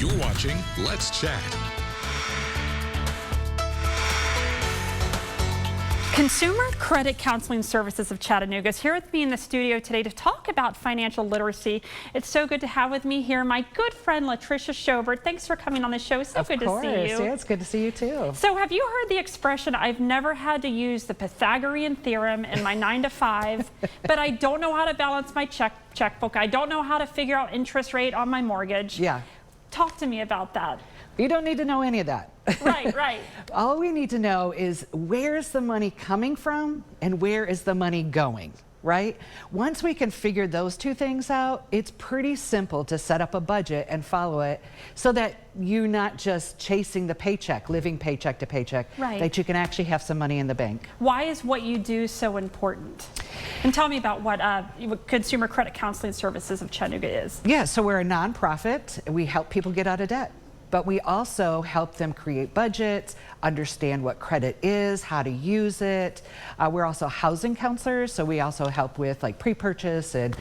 You're watching Let's Chat. Consumer Credit Counseling Services of Chattanooga is here with me in the studio today to talk about financial literacy. It's so good to have with me here my good friend Latricia Schobert. Thanks for coming on the show. So good to see you. Yeah, it's good to see you too. So have you heard the expression, I've never had to use the Pythagorean theorem in my 9 to 5, but I don't know how to balance my checkbook. I don't know how to figure out interest rate on my mortgage. Yeah. Talk to me about that. You don't need to know any of that. Right, right. All we need to know is where's the money coming from and where is the money going, right? Once we can figure those two things out, it's pretty simple to set up a budget and follow it so that you're not just chasing the paycheck, living paycheck to paycheck, right. That you can actually have some money in the bank. Why is what you do so important? And tell me about what Consumer Credit Counseling Services of Chattanooga is. Yeah, so we're a nonprofit. We help people get out of debt. But we also help them create budgets, understand what credit is, how to use it. We're also housing counselors, so we also help with like pre-purchase and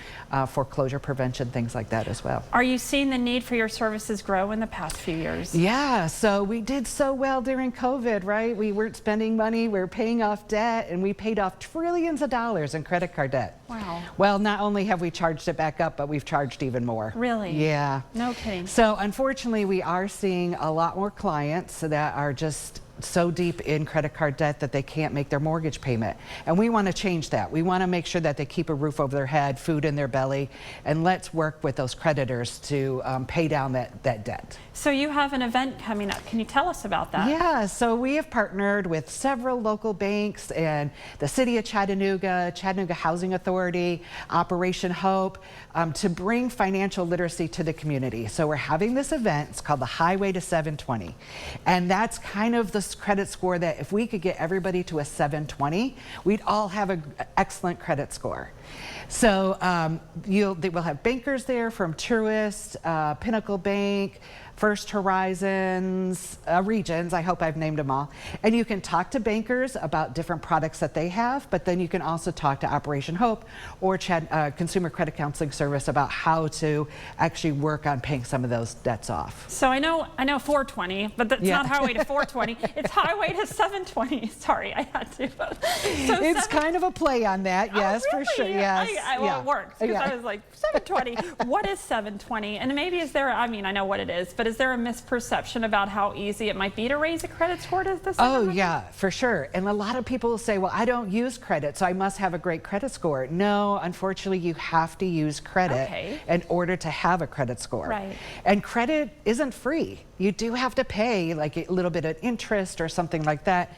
foreclosure prevention, things like that as well. Are you seeing the need for your services grow in the past few years? Yeah, so we did so well during COVID, right? We weren't spending money, we were paying off debt, and we paid off trillions of dollars in credit card debt. Wow. Well, not only have we charged it back up, but we've charged even more. Really? Yeah. No kidding. So unfortunately, we are seeing a lot more clients that are just so deep in credit card debt that they can't make their mortgage payment. And we want to change that. We want to make sure that they keep a roof over their head, food in their belly, and let's work with those creditors to pay down that debt. So you have an event coming up. Can you tell us about that? Yeah, so we have partnered with several local banks and the City of Chattanooga, Chattanooga Housing Authority, Operation Hope, to bring financial literacy to the community. So we're having this event, it's called the Highway to 720. And that's kind of the credit score that if we could get everybody to a 720, we'd all have an excellent credit score. So we'll have bankers there from Truist, Pinnacle Bank, First Horizons, Regions, I hope I've named them all. And you can talk to bankers about different products that they have, but then you can also talk to Operation Hope or Consumer Credit Counseling Service about how to actually work on paying some of those debts off. So I know 420, but that's not Highway to 420. It's Highway to 720. Sorry, I had to. So it's kind of a play on that, yes, really? For sure, yes. Well, it works, because I was like, 720, what is 720? And maybe is there, I mean, I know what it is, but is there a misperception about how easy it might be to raise a credit score to this? Oh yeah, for sure. And a lot of people will say, well, I don't use credit, so I must have a great credit score. No, unfortunately, you have to use credit in order to have a credit score. Right. And credit isn't free. You do have to pay like a little bit of interest or something like that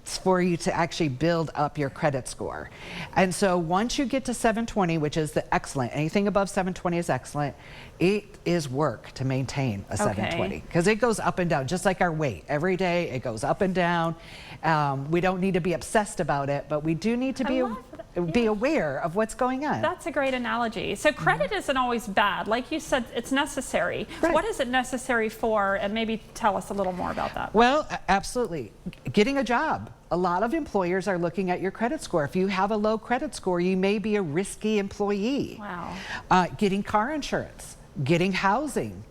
for you to actually build up your credit score. And so once you get to 720, which is the excellent, anything above 720 is excellent, it is work to maintain a 720 because it goes up and down, just like our weight. Every day it goes up and down. We don't need to be obsessed about it, but we do need to be aware of what's going on. That's a great analogy. So credit isn't always bad. Like you said, it's necessary. Right. What is it necessary for? And maybe tell us a little more about that. Well, absolutely. Getting a job. A lot of employers are looking at your credit score. If you have a low credit score, you may be a risky employee. Wow. Getting car insurance, getting housing,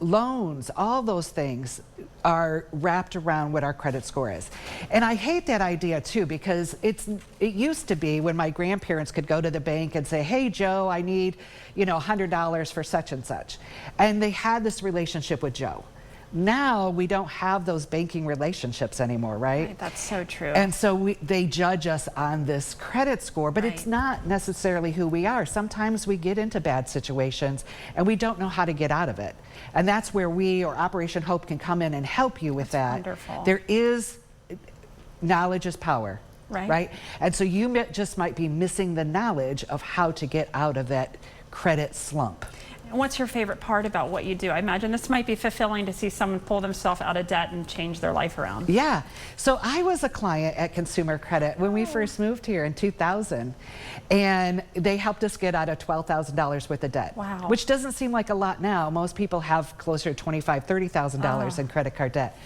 loans, all those things are wrapped around what our credit score is. And I hate that idea too, because it used to be when my grandparents could go to the bank and say, hey Joe, I need $100 for such and such. And they had this relationship with Joe. Now we don't have those banking relationships anymore, right? That's so true. And so they judge us on this credit score, but it's not necessarily who we are. Sometimes we get into bad situations and we don't know how to get out of it. And that's where we or Operation Hope can come in and help you with that. Wonderful. There is, knowledge is power, right? And so you just might be missing the knowledge of how to get out of that credit slump. What's your favorite part about what you do? I imagine this might be fulfilling to see someone pull themselves out of debt and change their life around. Yeah. So I was a client at Consumer Credit when we first moved here in 2000, and they helped us get out of $12,000 worth of debt. Wow. Which doesn't seem like a lot now. Most people have closer to $25,000, $30,000 in credit card debt.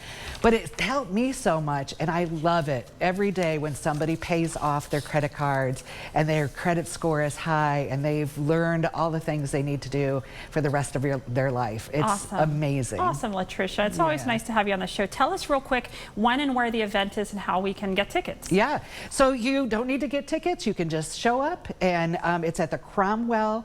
But it helped me so much, and I love it every day when somebody pays off their credit cards and their credit score is high and they've learned all the things they need to do for the rest of their life. It's Awesome. amazing. Awesome, Latricia. It's always nice to have you on the show. Tell us real quick when and where the event is and how we can get tickets. Yeah, so you don't need to get tickets. You can just show up, and it's at the Cromwell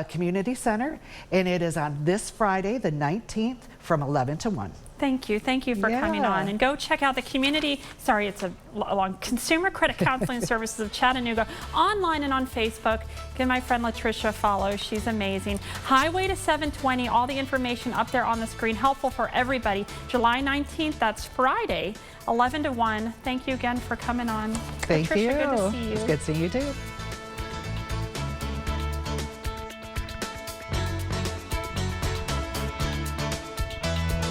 Community Center, and it is on this Friday, the 19th, from 11 to 1. Thank you for coming on, and go check out the it's a long Consumer Credit Counseling Services of Chattanooga online and on Facebook. Give my friend Latricia a follow. She's amazing. Highway to 720, all the information up there on the screen, helpful for everybody. July 19th, that's Friday, 11 to 1. Thank you again for coming on. Thank Latricia, you. Good to see you. It's good seeing you too.